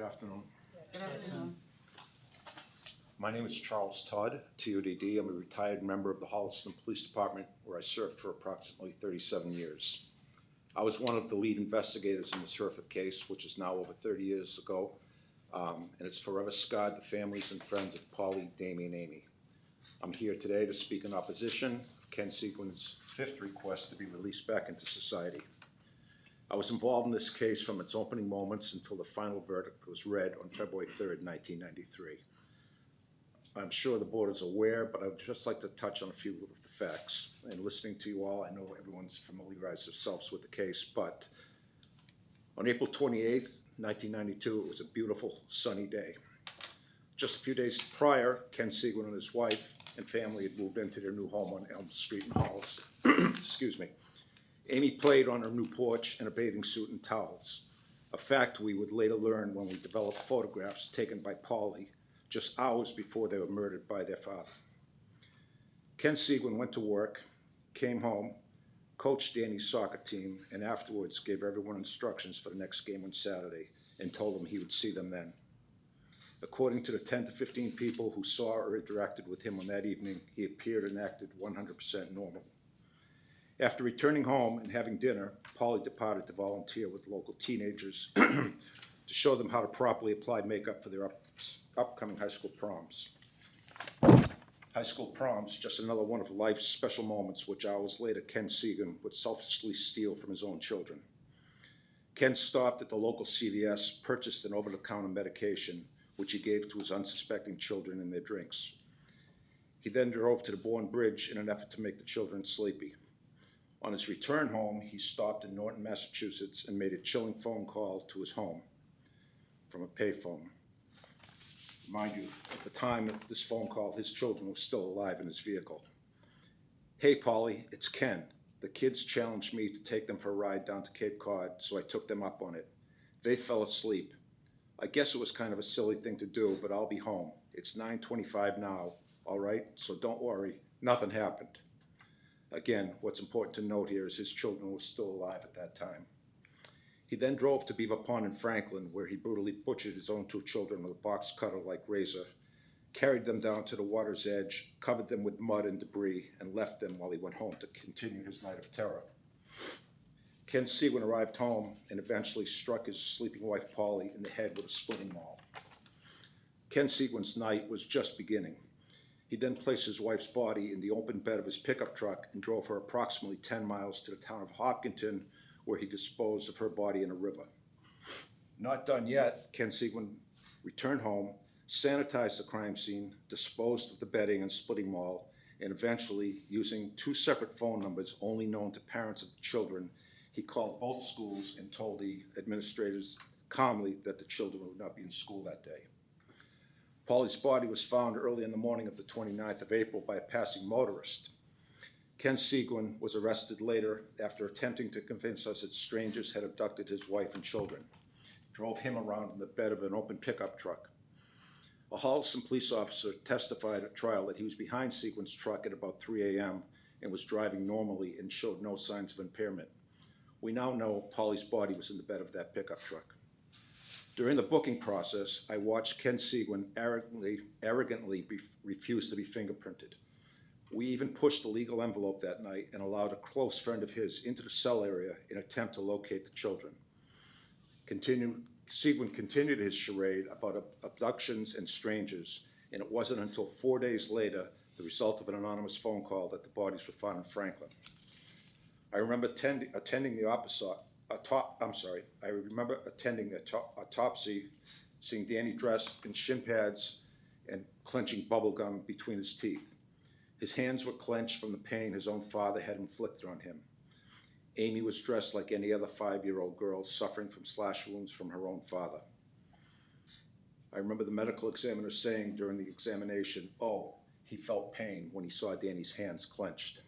Good afternoon. Good afternoon. My name is Charles Todd, TODD. I'm a retired member of the Holliston Police Department, where I served for approximately 37 years. I was one of the lead investigators in this horrific case, which is now over 30 years ago, and it's forever scarred the families and friends of Polly, Damie, and Amy. I'm here today to speak in opposition of Ken Seguin's fifth request to be released back into society. I was involved in this case from its opening moments until the final verdict was read on February 3rd, 1993. I'm sure the board is aware, but I would just like to touch on a few of the facts. And listening to you all, I know everyone's familiarized themselves with the case, but on April 28th, 1992, it was a beautiful sunny day. Just a few days prior, Ken Seguin and his wife and family had moved into their new home on Elm Street in Hollis. Excuse me. Amy played on her new porch in a bathing suit and towels, a fact we would later learn when we developed photographs taken by Polly just hours before they were murdered by their father. Ken Seguin went to work, came home, coached Danny's soccer team, and afterwards gave everyone instructions for the next game on Saturday and told them he would see them then. According to the 10 to 15 people who saw or interacted with him on that evening, he appeared and acted 100% normal. After returning home and having dinner, Polly departed to volunteer with local teenagers to show them how to properly apply makeup for their upcoming high school proms. High school proms, just another one of life's special moments which hours later Ken Seguin would selfishly steal from his own children. Ken stopped at the local CVS, purchased an over-the-counter medication which he gave to his unsuspecting children in their drinks. He then drove to the Bourne Bridge in an effort to make the children sleepy. On his return home, he stopped in Norton, Massachusetts, and made a chilling phone call to his home from a payphone. Mind you, at the time of this phone call, his children were still alive in his vehicle. "Hey, Polly, it's Ken. The kids challenged me to take them for a ride down to Cape Cod, so I took them up on it. They fell asleep. I guess it was kind of a silly thing to do, but I'll be home. It's 9:25 now, all right? So don't worry, nothing happened." Again, what's important to note here is his children were still alive at that time. He then drove to Beaver Pond in Franklin, where he brutally butchered his own two children with a box cutter like razor, carried them down to the water's edge, covered them with mud and debris, and left them while he went home to continue his night of terror. Ken Seguin arrived home and eventually struck his sleeping wife Polly in the head with a splitting maul. Ken Seguin's night was just beginning. He then placed his wife's body in the open bed of his pickup truck and drove her approximately 10 miles to the town of Hopkinton, where he disposed of her body in a river. Not done yet, Ken Seguin returned home, sanitized the crime scene, disposed of the bedding and splitting maul, and eventually, using two separate phone numbers only known to parents of the children, he called both schools and told the administrators calmly that the children would not be in school that day. Polly's body was found early in the morning of the 29th of April by a passing motorist. Ken Seguin was arrested later after attempting to convince us that strangers had abducted his wife and children, drove him around in the bed of an open pickup truck. A Holliston police officer testified at trial that he was behind Seguin's truck at about 3 a.m. and was driving normally and showed no signs of impairment. We now know Polly's body was in the bed of that pickup truck. During the booking process, I watched Ken Seguin arrogantly refuse to be fingerprinted. We even pushed the legal envelope that night and allowed a close friend of his into the cell area in an attempt to locate the children. Seguin continued his charade about abductions and strangers, and it wasn't until 4 days later, the result of an anonymous phone call, that the bodies were found in Franklin. I remember attending the autopsy, seeing Danny dressed in shin pads and clenching bubble gum between his teeth. His hands were clenched from the pain his own father had inflicted on him. Amy was dressed like any other 5-year-old girl suffering from slash wounds from her own father. I remember the medical examiner saying during the examination, "Oh, he felt pain when he saw Danny's hands clenched."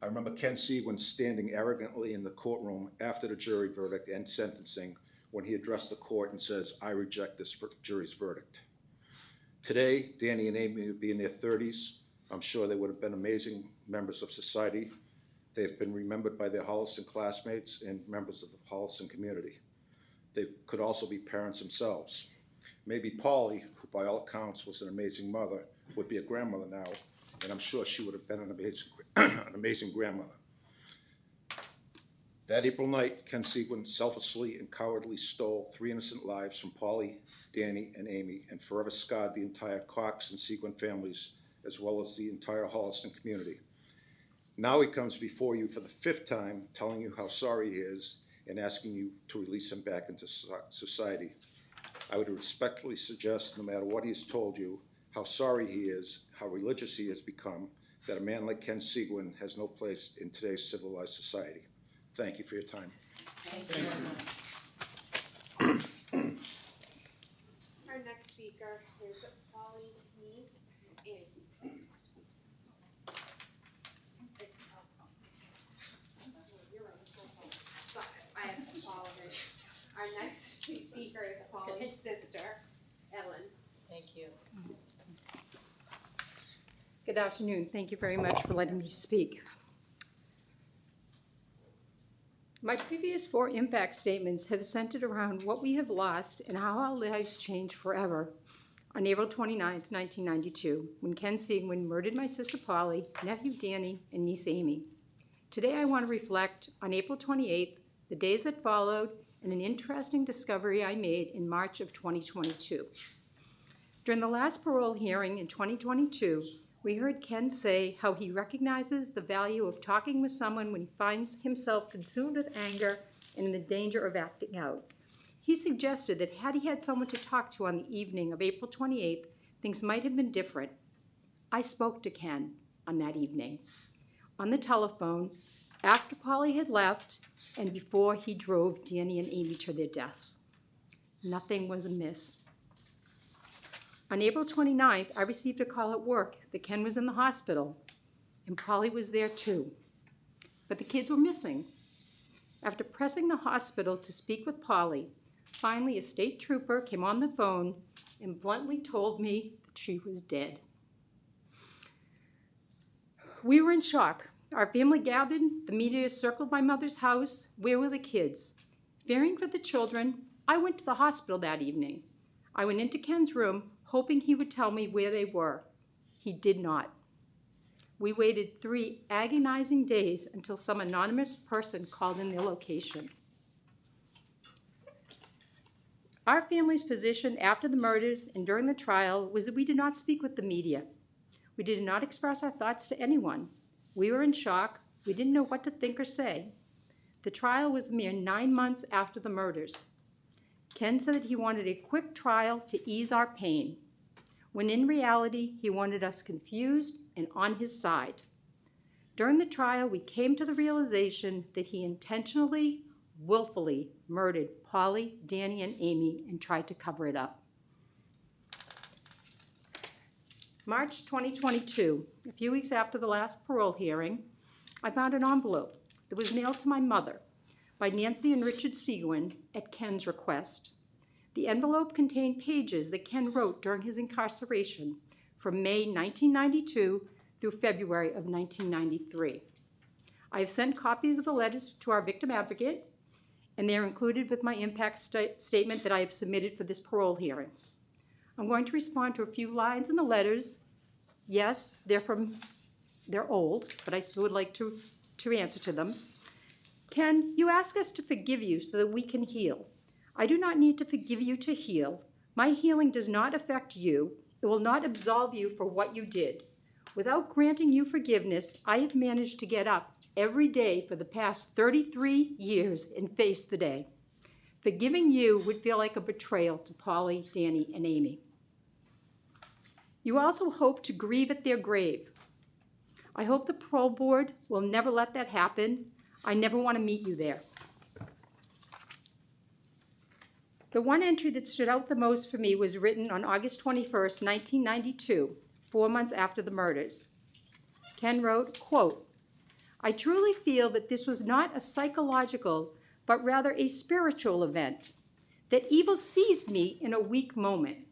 I remember Ken Seguin standing arrogantly in the courtroom after the jury verdict and sentencing when he addressed the court and says, "I reject this jury's verdict." Today, Danny and Amy would be in their 30s. I'm sure they would have been amazing members of society. They have been remembered by their Holliston classmates and members of the Holliston community. They could also be parents themselves. Maybe Polly, who by all accounts was an amazing mother, would be a grandmother now, and I'm sure she would have been an amazing grandmother. That April night, Ken Seguin selflessly and cowardly stole 3 innocent lives from Polly, Danny, and Amy, and forever scarred the entire Cox and Seguin families, as well as the entire Holliston community. Now he comes before you for the 5th time, telling you how sorry he is and asking you to release him back into society. I would respectfully suggest, no matter what he's told you, how sorry he is, how religious he has become, that a man like Ken Seguin has no place in today's civilized society. Thank you for your time. Thank you. Our next speaker is Polly's niece, Amy. I apologize. Our next speaker is Polly's sister, Ellen. Thank you. Good afternoon. Thank you very much for letting me speak. My previous 4 impact statements have centered around what we have lost and how our lives changed forever on April 29, 1992, when Ken Seguin murdered my sister Polly, nephew Danny, and niece Amy. Today I want to reflect on April 28th, the days that followed, and an interesting discovery I made in March of 2022. During the last parole hearing in 2022, we heard Ken say how he recognizes the value of talking with someone when he finds himself consumed with anger and in the danger of acting out. He suggested that had he had someone to talk to on the evening of April 28th, things might have been different. I spoke to Ken on that evening, on the telephone, after Polly had left and before he drove Danny and Amy to their deaths. Nothing was amiss. On April 29th, I received a call at work that Ken was in the hospital, and Polly was there too. But the kids were missing. After pressing the hospital to speak with Polly, finally a state trooper came on the phone and bluntly told me that she was dead. We were in shock. Our family gathered, the media circled my mother's house. Where were the kids? Fearing for the children, I went to the hospital that evening. I went into Ken's room, hoping he would tell me where they were. He did not. We waited 3 agonizing days until some anonymous person called in their location. Our family's position after the murders and during the trial was that we did not speak with the media. We did not express our thoughts to anyone. We were in shock. We didn't know what to think or say. The trial was a mere 9 months after the murders. Ken said that he wanted a quick trial to ease our pain, when in reality, he wanted us confused and on his side. During the trial, we came to the realization that he intentionally, willfully murdered Polly, Danny, and Amy and tried to cover it up. March 2022, a few weeks after the last parole hearing, I found an envelope that was mailed to my mother by Nancy and Richard Seguin at Ken's request. The envelope contained pages that Ken wrote during his incarceration from May 1992 through February of 1993. I have sent copies of the letters to our victim advocate, and they are included with my impact statement that I have submitted for this parole hearing. I'm going to respond to a few lines in the letters. Yes, they're old, but I still would like to answer to them. Ken, you ask us to forgive you so that we can heal. I do not need to forgive you to heal. My healing does not affect you. It will not absolve you for what you did. Without granting you forgiveness, I have managed to get up every day for the past 33 years and face the day. Forgiving you would feel like a betrayal to Polly, Danny, and Amy. You also hope to grieve at their grave. I hope the parole board will never let that happen. I never want to meet you there. The one entry that stood out the most for me was written on August 21st, 1992, 4 months after the murders. Ken wrote, quote, "I truly feel that this was not a psychological, but rather a spiritual event, that evil seized me in a weak moment.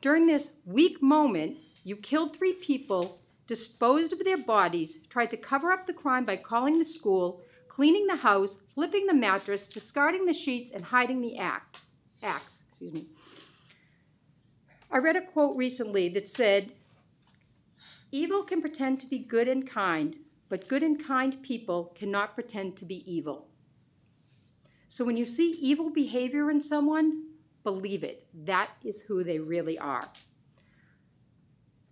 During this weak moment, you killed 3 people, disposed of their bodies, tried to cover up the crime by calling the school, cleaning the house, flipping the mattress, discarding the sheets, and hiding the axe. I read a quote recently that said, "Evil can pretend to be good and kind, but good and kind people cannot pretend to be evil." So when you see evil behavior in someone, believe it. That is who they really are.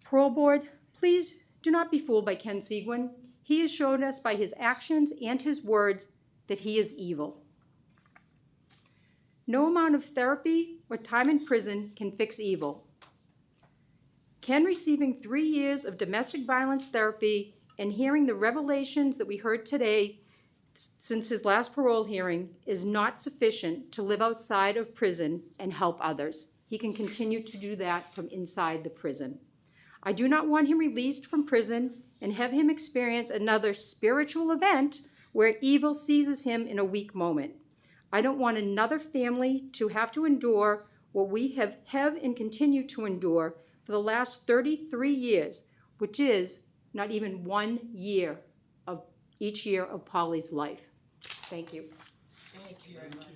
Parole Board, please do not be fooled by Ken Seguin. He has shown us by his actions and his words that he is evil. No amount of therapy or time in prison can fix evil. Ken receiving 3 years of domestic violence therapy and hearing the revelations that we heard today since his last parole hearing is not sufficient to live outside of prison and help others. He can continue to do that from inside the prison. I do not want him released from prison and have him experience another spiritual event where evil seizes him in a weak moment. I don't want another family to have to endure what we have and continue to endure for the last 33 years, which is not even 1 year of each year of Polly's life. Thank you. Thank you very much.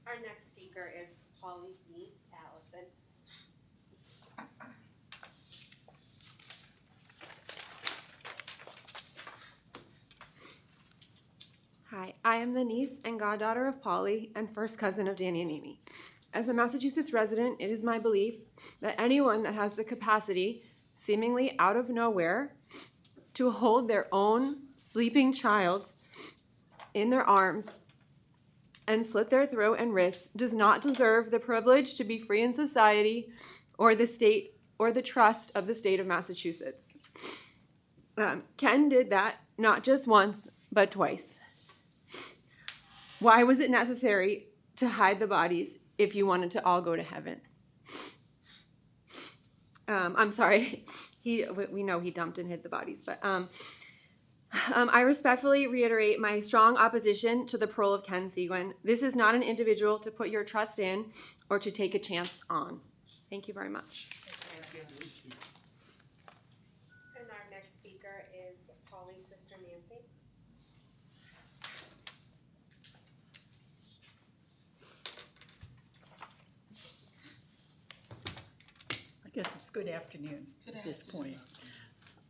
Our next speaker is Polly's niece, Allison. Hi, I am the niece and goddaughter of Polly and first cousin of Danny and Amy. As a Massachusetts resident, it is my belief that anyone that has the capacity, seemingly out of nowhere, to hold their own sleeping child in their arms and slit their throat and wrists does not deserve the privilege to be free in society or the state or the trust of the state of Massachusetts. Ken did that not just once, but twice. Why was it necessary to hide the bodies if you wanted to all go to heaven? I'm sorry, we know he dumped and hid the bodies, but I respectfully reiterate my strong opposition to the parole of Ken Seguin. This is not an individual to put your trust in or to take a chance on. Thank you very much. And our next speaker is Polly's sister, Nancy. I guess it's good afternoon at this point.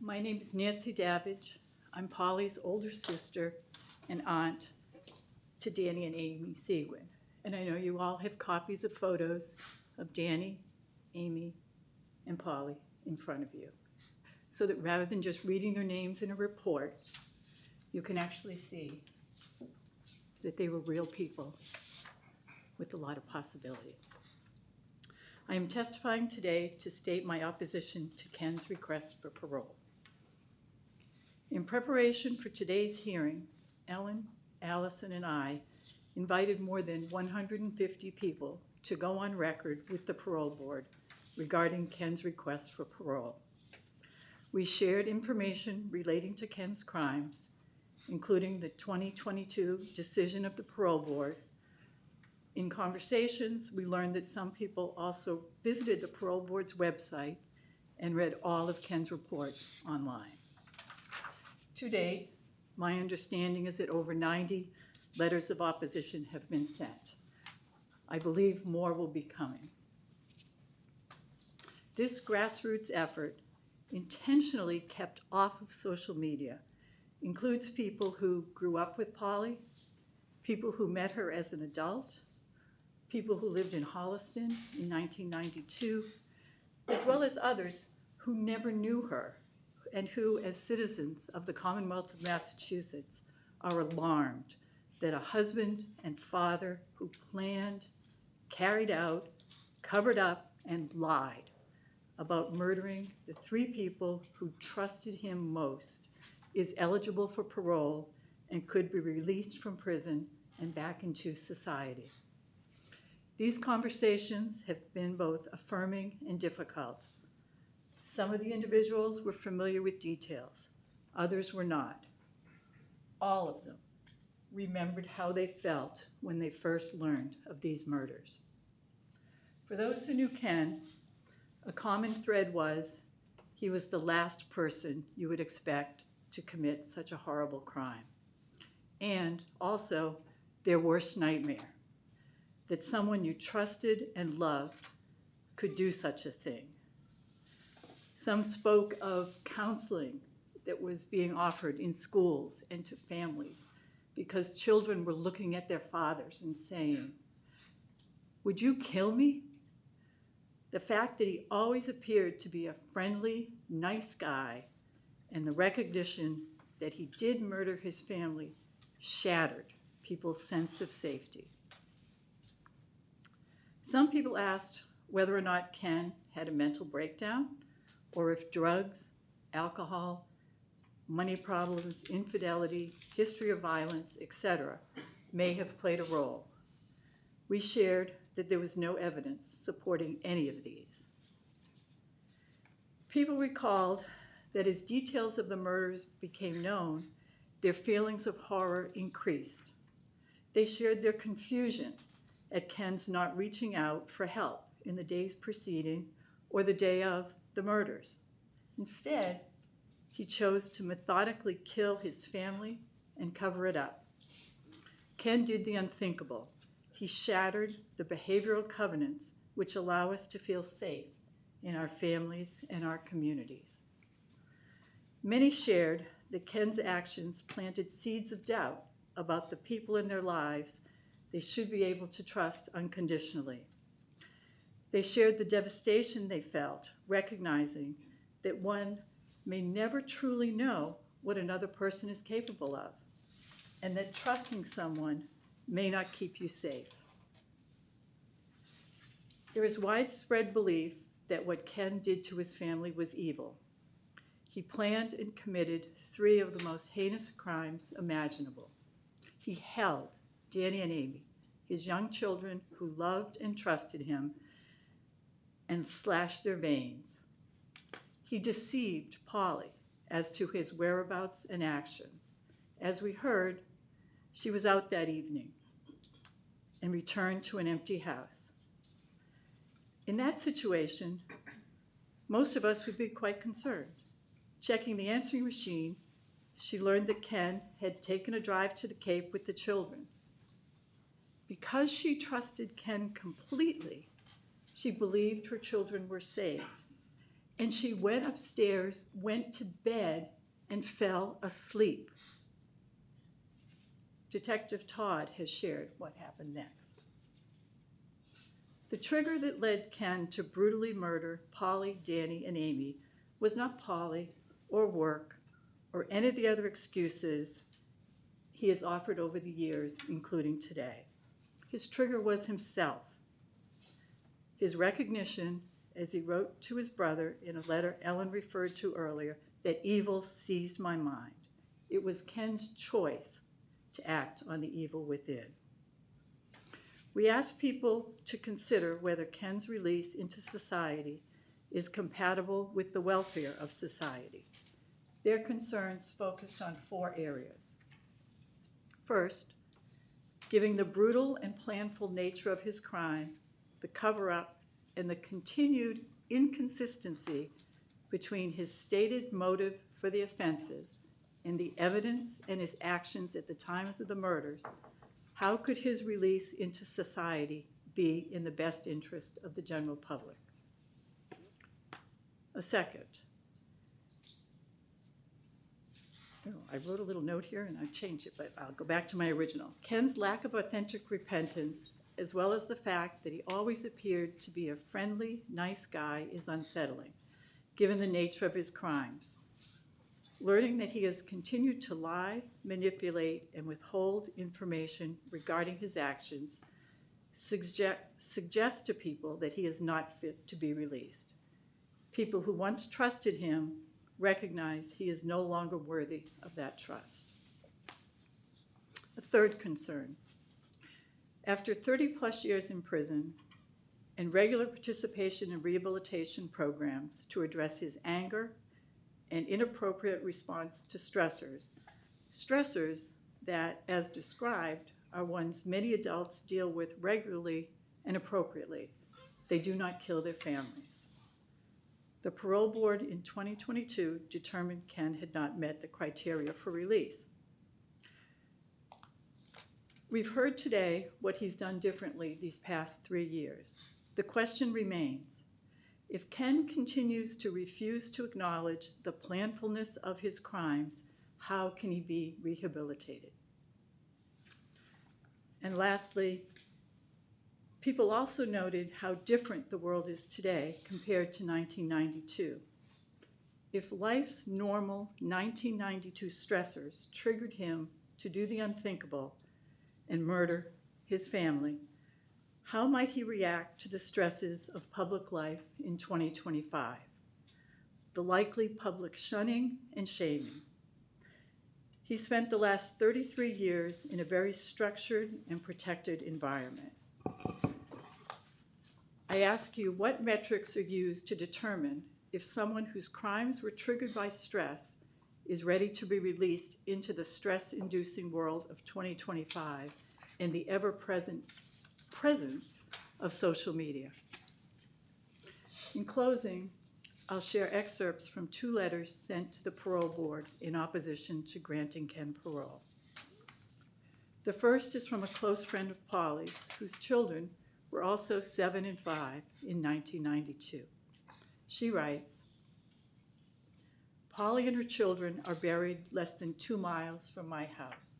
My name is Nancy Davidge. I'm Polly's older sister and aunt to Danny and Amy Seguin. And I know you all have copies of photos of Danny, Amy, and Polly in front of you, so that rather than just reading their names in a report, you can actually see that they were real people with a lot of possibility. I am testifying today to state my opposition to Ken's request for parole. In preparation for today's hearing, Ellen, Allison, and I invited more than 150 people to go on record with the parole board regarding Ken's request for parole. We shared information relating to Ken's crimes, including the 2022 decision of the parole board. In conversations, we learned that some people also visited the parole board's website and read all of Ken's reports online. To date, my understanding is that over 90 letters of opposition have been sent. I believe more will be coming. This grassroots effort, intentionally kept off of social media, includes people who grew up with Polly, people who met her as an adult, people who lived in Holliston in 1992, as well as others who never knew her and who, as citizens of the Commonwealth of Massachusetts, are alarmed that a husband and father who planned, carried out, covered up, and lied about murdering the 3 people who trusted him most is eligible for parole and could be released from prison and back into society. These conversations have been both affirming and difficult. Some of the individuals were familiar with details, others were not. All of them remembered how they felt when they first learned of these murders. For those who knew Ken, a common thread was he was the last person you would expect to commit such a horrible crime. And also their worst nightmare, that someone you trusted and loved could do such a thing. Some spoke of counseling that was being offered in schools and to families because children were looking at their fathers and saying, "Would you kill me?" The fact that he always appeared to be a friendly, nice guy, and the recognition that he did murder his family shattered people's sense of safety. Some people asked whether or not Ken had a mental breakdown, or if drugs, alcohol, money problems, infidelity, history of violence, etc., may have played a role. We shared that there was no evidence supporting any of these. People recalled that as details of the murders became known, their feelings of horror increased. They shared their confusion at Ken's not reaching out for help in the days preceding or the day of the murders. Instead, he chose to methodically kill his family and cover it up. Ken did the unthinkable. He shattered the behavioral covenants which allow us to feel safe in our families and our communities. Many shared that Ken's actions planted seeds of doubt about the people in their lives they should be able to trust unconditionally. They shared the devastation they felt, recognizing that one may never truly know what another person is capable of, and that trusting someone may not keep you safe. There is widespread belief that what Ken did to his family was evil. He planned and committed 3 of the most heinous crimes imaginable. He held Danny and Amy, his young children who loved and trusted him, and slashed their veins. He deceived Polly as to his whereabouts and actions. As we heard, she was out that evening and returned to an empty house. In that situation, most of us would be quite concerned. Checking the answering machine, she learned that Ken had taken a drive to the Cape with the children. Because she trusted Ken completely, she believed her children were saved. And she went upstairs, went to bed, and fell asleep. Detective Todd has shared what happened next. The trigger that led Ken to brutally murder Polly, Danny, and Amy was not Polly or work or any of the other excuses he has offered over the years, including today. His trigger was himself. His recognition, as he wrote to his brother in a letter Ellen referred to earlier, that evil seized my mind. It was Ken's choice to act on the evil within. We asked people to consider whether Ken's release into society is compatible with the welfare of society. Their concerns focused on 4 areas. First, giving the brutal and planful nature of his crime, the cover-up, and the continued inconsistency between his stated motive for the offenses and the evidence and his actions at the times of the murders, how could his release into society be in the best interest of the general public? A second, I wrote a little note here and I changed it, but I'll go back to my original. Ken's lack of authentic repentance, as well as the fact that he always appeared to be a friendly, nice guy, is unsettling, given the nature of his crimes. Learning that he has continued to lie, manipulate, and withhold information regarding his actions suggests to people that he is not fit to be released. People who once trusted him recognize he is no longer worthy of that trust. A third concern. After 30-plus years in prison and regular participation in rehabilitation programs to address his anger and inappropriate response to stressors that, as described, are ones many adults deal with regularly and appropriately. They do not kill their families. The parole board in 2022 determined Ken had not met the criteria for release. We've heard today what he's done differently these past 3 years. The question remains, if Ken continues to refuse to acknowledge the planfulness of his crimes, how can he be rehabilitated? And lastly, people also noted how different the world is today compared to 1992. If life's normal 1992 stressors triggered him to do the unthinkable and murder his family, how might he react to the stresses of public life in 2025? The likely public shunning and shaming. He spent the last 33 years in a very structured and protected environment. I ask you, what metrics are used to determine if someone whose crimes were triggered by stress is ready to be released into the stress-inducing world of 2025 and the ever-present presence of social media? In closing, I'll share excerpts from 2 letters sent to the parole board in opposition to granting Ken parole. The first is from a close friend of Polly's, whose children were also 7 and 5 in 1992. She writes, Polly and her children are buried less than 2 miles from my house.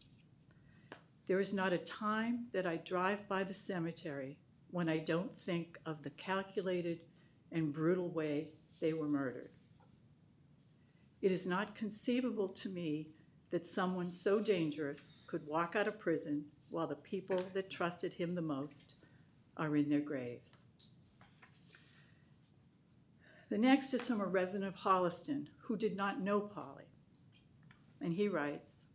There is not a time that I drive by the cemetery when I don't think of the calculated and brutal way they were murdered. It is not conceivable to me that someone so dangerous could walk out of prison while the people that trusted him the most are in their graves. The next is from a resident of Holliston who did not know Polly. And he writes,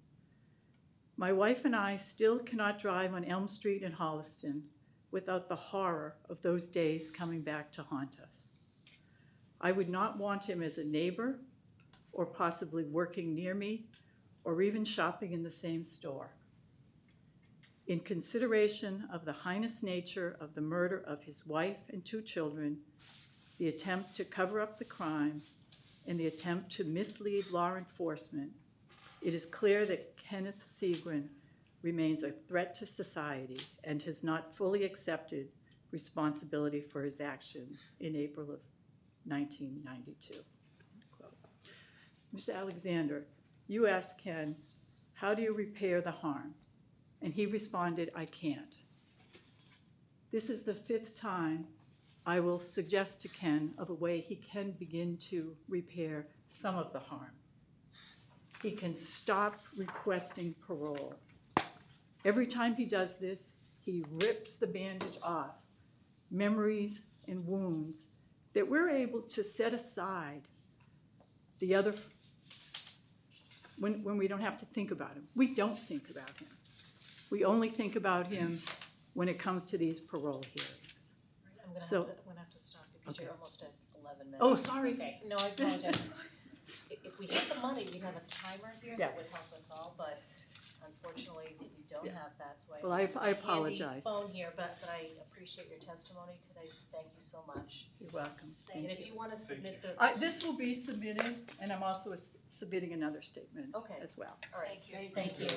my wife and I still cannot drive on Elm Street in Holliston without the horror of those days coming back to haunt us. I would not want him as a neighbor or possibly working near me or even shopping in the same store. In consideration of the heinous nature of the murder of his wife and 2 children, the attempt to cover up the crime, and the attempt to mislead law enforcement, it is clear that Kenneth Seguin remains a threat to society and has not fully accepted responsibility for his actions in April of 1992. Ms. Alexander, you asked Ken, how do you repair the harm? And he responded, I can't. This is the 5th time I will suggest to Ken of a way he can begin to repair some of the harm. He can stop requesting parole. Every time he does this, he rips the bandage off, memories and wounds that we're able to set aside the other, when we don't have to think about him. We don't think about him. We only think about him when it comes to these parole hearings. I'm gonna So- have to stop because Okay. you're almost at 11 minutes. Oh, sorry. Okay, no, I apologize. If we had the money, we'd have a timer here Yeah. that would help us all, but unfortunately, we don't Yeah. have that, so Well, I have my handy apologize. phone here, but I appreciate your testimony today. Thank you so much. You're welcome. And if you wanna submit the, This will be submitted, and I'm also submitting another statement Okay. as well. all right, thank you.